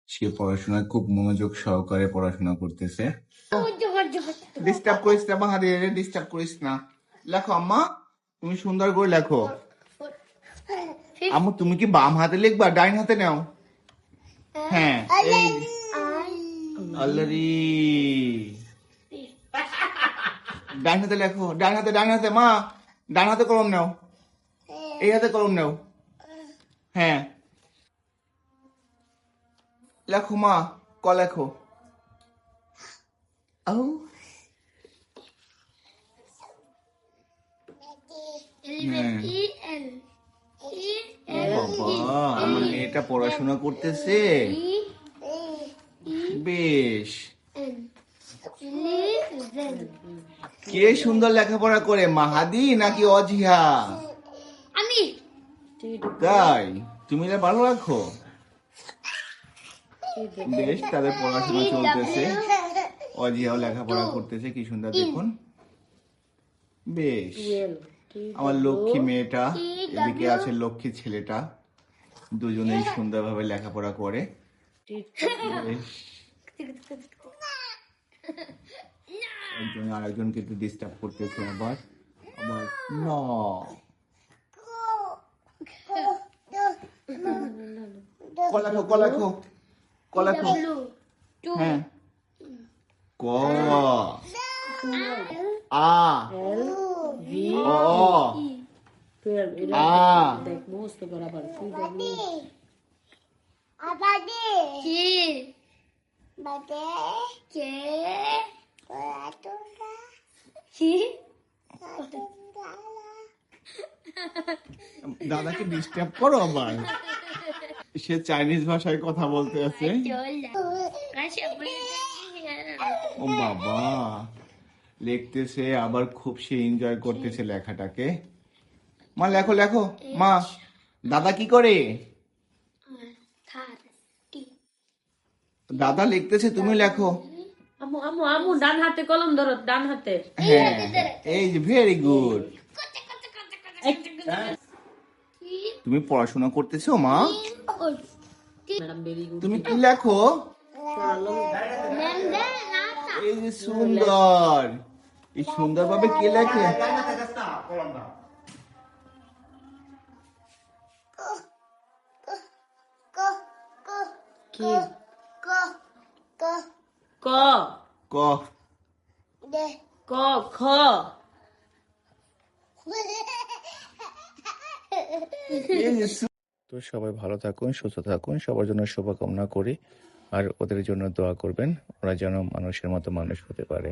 সে পড়াশোনায় খুব মনোযোগ সহকারে পড়াশোনা করতেছে। ডিস্টার্ব করিস না বাহারে, ডিস্টার্ব করিস না। লেখো আম্মা, তুমি সুন্দর করে লেখো। আম্মু তুমি কি বাম হাতে লিখবা ডাইন হাতে নাও? হ্যাঁ, এই আল্লারি ডাইন হাতে লেখো, ডাইন হাতে, ডাইন হাতে মা, ডাইন হাতে কলম নাও, এই হাতে কলম নাও। হ্যাঁ লেখো মা, ক লেখো। ও বাবা, আমার মেয়েটা পড়াশোনা করতেছে বেশ। কে সুন্দর লেখাপড়া করে, মাহাদি নাকি অজিহা? আমি। তাই তুমি ভালো রাখো। বেশ, তাদের পড়াশোনা চলতেছে, অজিহাও লেখাপড়া করতেছে, কি সুন্দর দেখুন। বেশ, আমার লক্ষ্মী মেয়েটা, এদিকে আছে লক্ষ্মী ছেলেটা, দুজনেই সুন্দরভাবে লেখাপড়া করে। বেশ, একজন আরেকজনকে একটু ডিস্টার্ব করতেছে। আবার আবার না, কলাখো কলাখো কলাখো। হ্যাঁ, ক আ ও আ দাদাকে ডিস্টার্ব করো আবার, সে চাইনিজ ভাষায় কথা বলতে আছে। ও বাবা, লিখতেছে আবার, খুব সে এনজয় করতেছে লেখাটাকে। মা লেখো লেখো মা, দাদা কি করে? দাদা লিখতেছে, তুমি লেখো। আমু আমু আমু ডান হাতে কলম ধরো, ডান হাতে। হ্যাঁ, এই যে ভেরি গুড। তুমি পড়াশোনা করতেছো মা? Madam very good. তুমি কি লেখো? এই যে সুন্দর, এই সুন্দর ভাবে কে লেখে? কি ক ক ক খ। তো সবাই ভালো থাকুন, সুস্থ থাকুন, সবার জন্য শুভকামনা করি। আর ওদের জন্য দোয়া করবেন, ওরা যেন মানুষের মতো মানুষ হতে পারে।